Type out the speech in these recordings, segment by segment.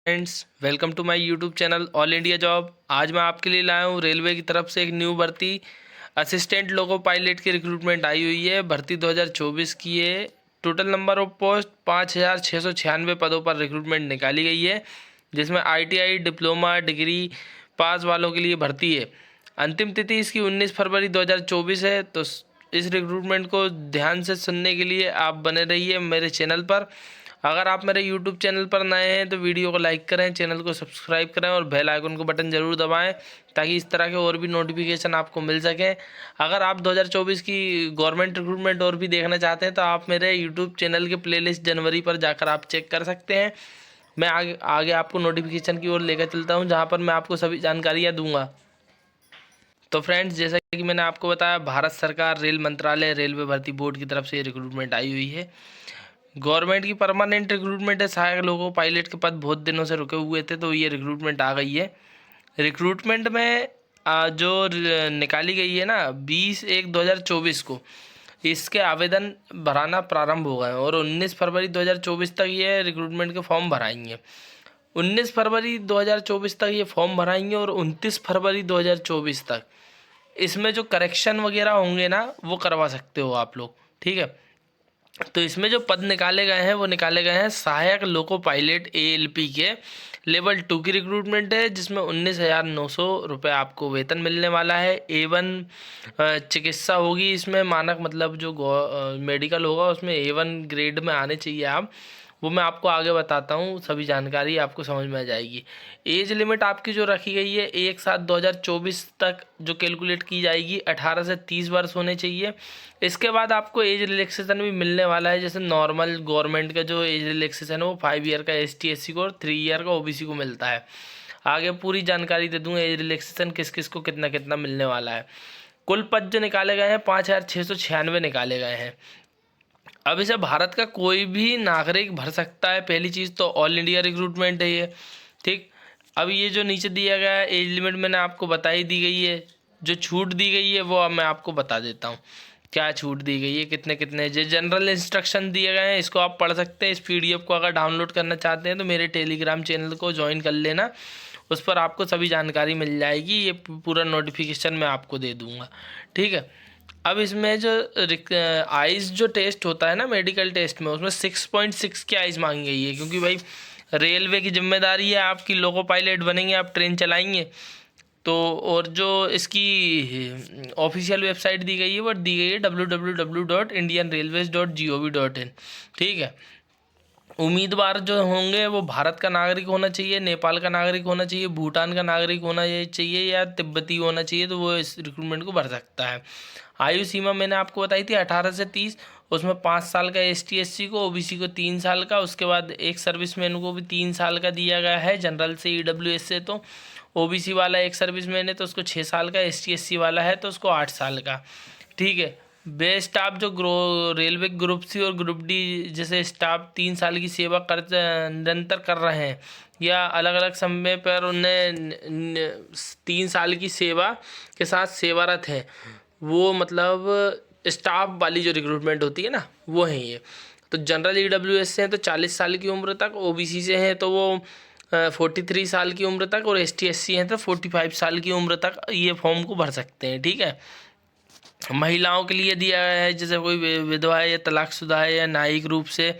Friends, welcome to my YouTube channel all India job. आज मैं आपके लिए लाया हूँ रेलवे की तरफ से एक न्यू भर्ती असिस्टेंट लोको पायलट की रिक्रूटमेंट आई हुई है। भर्ती 2024 की है। टोटल नंबर ऑफ पोस्ट 5,696 पदों पर रिक्रूटमेंट निकाली गई है, जिसमें ITI डिप्लोमा डिग्री पास वालों के लिए भर्ती है। अंतिम तिथि इसकी 19 फरवरी 2024 है। तो इस रिक्रूटमेंट को ध्यान से सुनने के लिए आप बने रहिए मेरे चैनल पर। अगर आप मेरे यूट्यूब चैनल पर नए हैं तो वीडियो को लाइक करें, चैनल को सब्सक्राइब करें और बेल आइकन को बटन ज़रूर दबाएं, ताकि इस तरह के और भी नोटिफिकेशन आपको मिल सकें। अगर आप 2024 की गवर्नमेंट रिक्रूटमेंट और भी देखना चाहते हैं तो आप मेरे यूट्यूब चैनल के प्लेलिस्ट जनवरी पर जाकर आप चेक कर सकते हैं। मैं आगे आपको नोटिफिकेशन की ओर लेकर चलता हूँ, जहाँ पर मैं आपको सभी जानकारियाँ दूँगा। तो फ्रेंड्स, जैसा कि मैंने आपको बताया, भारत सरकार रेल मंत्रालय रेलवे भर्ती बोर्ड की तरफ से ये रिक्रूटमेंट आई हुई है। गवर्नमेंट की परमानेंट रिक्रूटमेंट है। सहायक लोगों पायलट के पद बहुत दिनों से रुके हुए थे, तो ये रिक्रूटमेंट आ गई है। रिक्रूटमेंट में निकाली गई है ना 20/1/2024 को, इसके आवेदन भराना प्रारंभ हो गए और 19 फरवरी 2024 तक ये रिक्रूटमेंट के फॉर्म भराएंगे। 19 फरवरी 2024 तक ये फॉर्म भराएंगे और 29 फरवरी 2024 तक इसमें जो करेक्शन वगैरह होंगे ना, वो करवा सकते हो आप लोग। ठीक है। तो इसमें जो पद निकाले गए हैं वो निकाले गए हैं सहायक लोको पायलट ALP के लेवल 2 की रिक्रूटमेंट है, जिसमें 19,900 रुपये आपको वेतन मिलने वाला है। A1 चिकित्सा होगी इसमें, मानक मतलब जो मेडिकल होगा उसमें A1 ग्रेड में आने चाहिए आप। वो मैं आपको आगे बताता हूँ, सभी जानकारी आपको समझ में आ जाएगी। एज लिमिट आपकी जो रखी गई है 1/7/2024 तक जो कैलकुलेट की जाएगी, 18 से 30 वर्ष होने चाहिए। इसके बाद आपको एज रिलैक्सेशन भी मिलने वाला है। जैसे नॉर्मल गवर्नमेंट का जो एज रिलैक्सेशन है वो 5 ईयर का ST SC को और 3 ईयर का OBC को मिलता है। आगे पूरी जानकारी दे दूँगा एज रिलैक्सेशन किस किस को कितना कितना मिलने वाला है। कुल पद जो निकाले गए हैं 5,696 निकाले गए हैं। अब इसे भारत का कोई भी नागरिक भर सकता है। पहली चीज़ तो ऑल इंडिया रिक्रूटमेंट है ये। ठीक। अब ये जो नीचे दिया गया है एज लिमिट मैंने आपको बताई दी गई है। जो छूट दी गई है वो अब मैं आपको बता देता हूँ क्या छूट दी गई है, कितने कितने। जो जनरल इंस्ट्रक्शन दिए गए हैं इसको आप पढ़ सकते हैं। इस PDF को अगर डाउनलोड करना चाहते हैं तो मेरे टेलीग्राम चैनल को ज्वाइन कर लेना, उस पर आपको सभी जानकारी मिल जाएगी। ये पूरा नोटिफिकेशन मैं आपको दे दूँगा। ठीक है। अब इसमें जो आइज़ जो टेस्ट होता है ना मेडिकल टेस्ट में, उसमें 6.6 की आइज़ मांगी गई है, क्योंकि भाई रेलवे की जिम्मेदारी है, आपकी लोको पायलट बनेंगे, आप ट्रेन चलाएंगे। तो और जो इसकी ऑफिशियल वेबसाइट दी गई है वो दी गई है www.indianrailways.gov.in। ठीक है। उम्मीदवार जो होंगे वो भारत का नागरिक होना चाहिए, नेपाल का नागरिक होना चाहिए, भूटान का नागरिक होना चाहिए या तिब्बती होना चाहिए, तो वो इस रिक्रूटमेंट को भर सकता है। आयु सीमा मैंने आपको बताई थी 18 से 30। उसमें 5 साल का ST SC को, OBC को 3 साल का, उसके बाद एक सर्विसमैन को भी 3 साल का दिया गया है। जनरल से EWS से तो OBC वाला एक सर्विसमैन है तो उसको 6 साल का, ST SC वाला है तो उसको 8 साल का। ठीक है। बे स्टाफ जो रेलवे ग्रुप C और ग्रुप D जैसे स्टाफ 3 साल की सेवा निरंतर कर रहे हैं या अलग अलग समय पर उन्हें 3 साल की सेवा के साथ सेवारत है, वो मतलब स्टाफ वाली जो रिक्रूटमेंट होती है ना, वो है ये। तो जनरल EWS से हैं तो 40 साल की उम्र तक, OBC से हैं तो वो 43 साल की उम्र तक, और ST SC हैं तो 45 साल की उम्र तक ये फॉर्म को भर सकते हैं। ठीक है। महिलाओं के लिए दिया गया है, जैसे कोई विधवा है या तलाकशुदा है या न्यायिक रूप से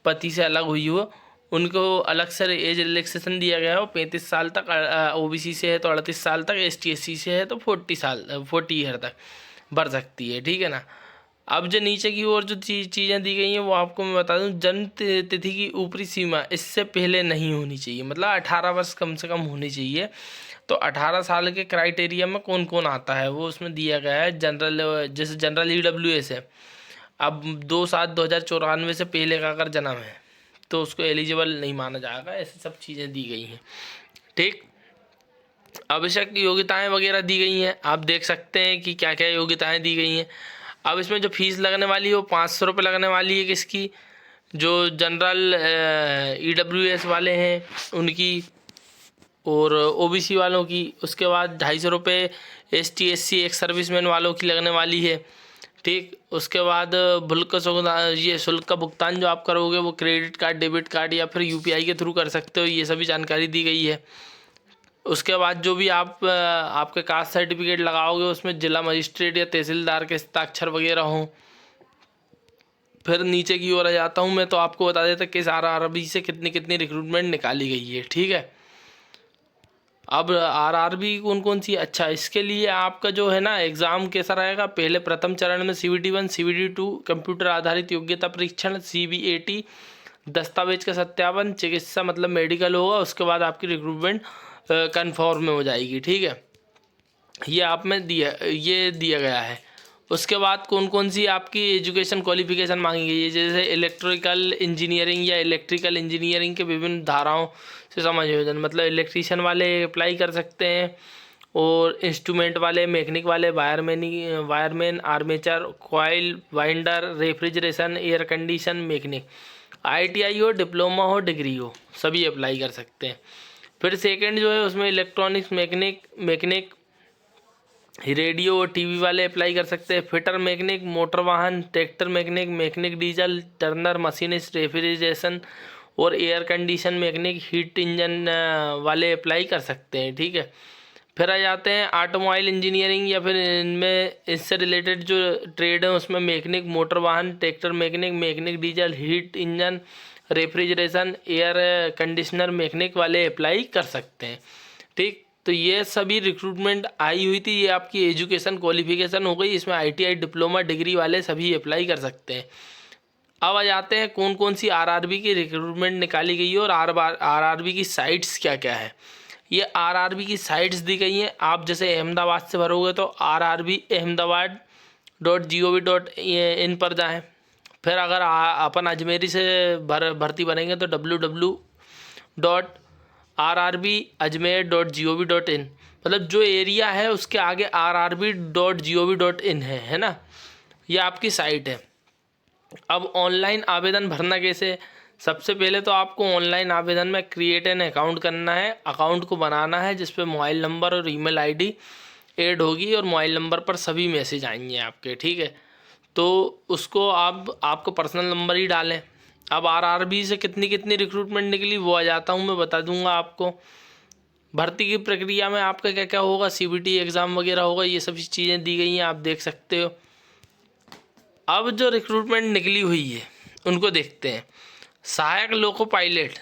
पति से अलग हुई हो, उनको अलग से एज रिलैक्सेशन दिया गया है। वो 35 साल तक, OBC से है तो 38 साल तक, ST SC से है तो 40 ईयर तक भर सकती है। ठीक है ना। अब जो नीचे की ओर जो चीज़ें दी गई हैं वो आपको मैं बता दूं। जन्म तिथि की ऊपरी सीमा इससे पहले नहीं होनी चाहिए, मतलब 18 वर्ष कम से कम होनी चाहिए। तो 18 साल के क्राइटेरिया में कौन कौन आता है वो उसमें दिया गया है। जनरल, जैसे जनरल EWS है, अब 2/7/2094 से पहले का अगर जन्म है तो उसको एलिजिबल नहीं माना जाएगा। ऐसी सब चीज़ें दी गई हैं। ठीक। आवश्यक योग्यताएं वगैरह दी गई हैं, आप देख सकते हैं कि क्या क्या योग्यताएं दी गई हैं। अब इसमें जो फीस लगने वाली है वो 500 रुपये लगने वाली है। किसकी? जो जनरल EWS वाले हैं उनकी, और OBC वालों की। उसके बाद 250 रुपये ST SC एक सर्विसमैन वालों की लगने वाली है। ठीक। उसके बाद शुल्क का भुगतान जो आप करोगे वो क्रेडिट कार्ड, डेबिट कार्ड या फिर यूपीआई के थ्रू कर सकते हो, ये सभी जानकारी दी गई है। उसके बाद जो भी आप आपके कास्ट सर्टिफिकेट लगाओगे उसमें जिला मजिस्ट्रेट या तहसीलदार के हस्ताक्षर वगैरह हों। फिर नीचे की ओर आ जाता हूँ मैं, तो आपको बता देता किस आरआरबी से कितनी कितनी रिक्रूटमेंट निकाली गई है। ठीक है, अब आरआरबी कौन कौन सी, अच्छा इसके लिए आपका जो है ना एग्ज़ाम कैसा रहेगा। पहले प्रथम चरण में CBT 1, CBT 2 कंप्यूटर आधारित योग्यता परीक्षण, CBAT दस्तावेज का सत्यापन, चिकित्सा मतलब मेडिकल होगा। उसके बाद आपकी रिक्रूटमेंट कन्फर्म में हो जाएगी। ठीक है, ये आप में ये दिया गया है। उसके बाद कौन कौन सी आपकी एजुकेशन क्वालिफिकेशन मांगी गई है, जैसे इलेक्ट्रिकल इंजीनियरिंग या इलेक्ट्रिकल इंजीनियरिंग के विभिन्न धाराओं से समायोजन, मतलब इलेक्ट्रीशियन वाले अप्लाई कर सकते हैं, और इंस्ट्रूमेंट वाले, मैकेनिक वाले, wireman, armature, coil winder, refrigeration, air condition mechanic, ITI हो, डिप्लोमा हो, डिग्री हो, सभी अप्लाई कर सकते हैं। फिर सेकंड जो है उसमें इलेक्ट्रॉनिक्स मैकेनिक, रेडियो और टीवी वाले अप्लाई कर सकते हैं। फिटर मैकेनिक, मोटर वाहन, tractor mechanic, mechanic diesel, turner machinist, refrigeration और air condition mechanic, heat engine वाले अप्लाई कर सकते हैं। ठीक है, फिर आ जाते हैं ऑटोमोबाइल इंजीनियरिंग या फिर इनमें इससे रिलेटेड जो ट्रेड है उसमें मैकेनिक, मोटर वाहन, tractor mechanic, mechanic diesel, heat engine, refrigeration, air conditioner mechanic वाले अप्लाई कर सकते हैं। ठीक, तो ये सभी रिक्रूटमेंट आई हुई थी। ये आपकी एजुकेशन क्वालिफिकेशन हो गई, इसमें ITI डिप्लोमा डिग्री वाले सभी अप्लाई कर सकते हैं। अब आ जाते हैं कौन कौन सी आरआरबी की रिक्रूटमेंट निकाली गई है और आरआरबी की साइट्स क्या क्या है। ये आरआरबी की साइट्स दी गई हैं। आप जैसे अहमदाबाद से भरोगे तो RRBahmedabad.gov.in पर जाएं। फिर अगर अपन अजमेरी से भर्ती बनेंगे तो www.rrbajmer.gov.in, मतलब जो एरिया है उसके आगे rrb.gov.in है ना, ये आपकी साइट है। अब ऑनलाइन आवेदन भरना कैसे, सबसे पहले तो आपको ऑनलाइन आवेदन में क्रिएट एन अकाउंट करना है। अकाउंट को बनाना है जिस पे मोबाइल नंबर और ईमेल आईडी ऐड होगी और मोबाइल नंबर पर सभी मैसेज आएंगे आपके। ठीक है, तो उसको आपको पर्सनल नंबर ही डालें। अब आरआरबी से कितनी कितनी रिक्रूटमेंट निकली वो आ जाता हूँ मैं, बता दूंगा आपको। भर्ती की प्रक्रिया में आपका क्या क्या होगा, CBT एग्ज़ाम वगैरह होगा, ये सभी चीज़ें दी गई हैं, आप देख सकते हो। अब जो रिक्रूटमेंट निकली हुई है उनको देखते हैं। सहायक लोको पायलट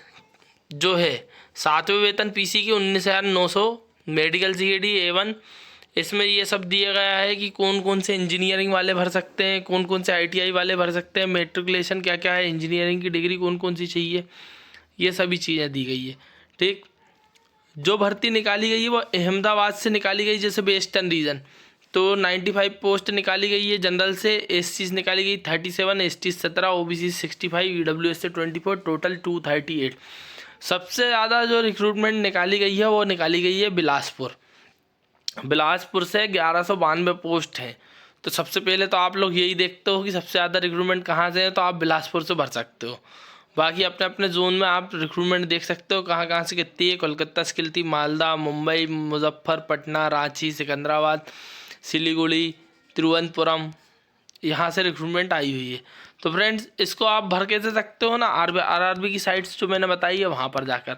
जो है 7वें वेतन PC की 19,900, मेडिकल CAD A1। इसमें ये सब दिया गया है कि कौन कौन से इंजीनियरिंग वाले भर सकते हैं, कौन कौन से ITI वाले भर सकते हैं, मेट्रिकुलेशन क्या क्या है, इंजीनियरिंग की डिग्री कौन कौन सी चाहिए, ये सभी चीज़ें दी गई है। ठीक, जो भर्ती निकाली गई है वो अहमदाबाद से निकाली गई, जैसे वेस्टर्न रीजन तो 95 पोस्ट निकाली गई है। जनरल से SC निकाली गई 37, ST 17, OBC 65, EWS से 24, टोटल 238। सबसे ज़्यादा जो रिक्रूटमेंट निकाली गई है वो निकाली गई है बिलासपुर से 1192 पोस्ट हैं। तो सबसे पहले तो आप लोग यही देखते हो कि सबसे ज़्यादा रिक्रूटमेंट कहाँ से है, तो आप बिलासपुर से भर सकते हो। बाकी अपने अपने जोन में आप रिक्रूटमेंट देख सकते हो कहाँ कहाँ से कितनी है। कोलकाता से कितनी, मालदा, मुंबई, मुजफ्फर, पटना, रांची, सिकंदराबाद, सिलीगुड़ी, तिरुवनंतपुरम, यहाँ से रिक्रूटमेंट आई हुई है। तो फ्रेंड्स इसको आप भर के दे सकते हो ना आरआरबी की साइट्स जो मैंने बताई है वहाँ पर जाकर।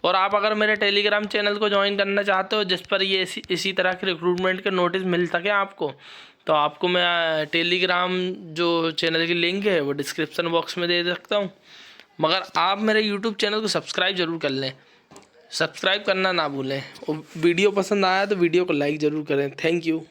और आप अगर मेरे टेलीग्राम चैनल को ज्वाइन करना चाहते हो जिस पर ये इसी तरह के रिक्रूटमेंट के नोटिस मिल सके आपको, तो आपको मैं टेलीग्राम जो चैनल की लिंक है वो डिस्क्रिप्शन बॉक्स में दे सकता हूँ। मगर आप मेरे यूट्यूब चैनल को सब्सक्राइब ज़रूर कर लें, सब्सक्राइब करना ना भूलें। और वीडियो पसंद आया तो वीडियो को लाइक ज़रूर करें। Thank you.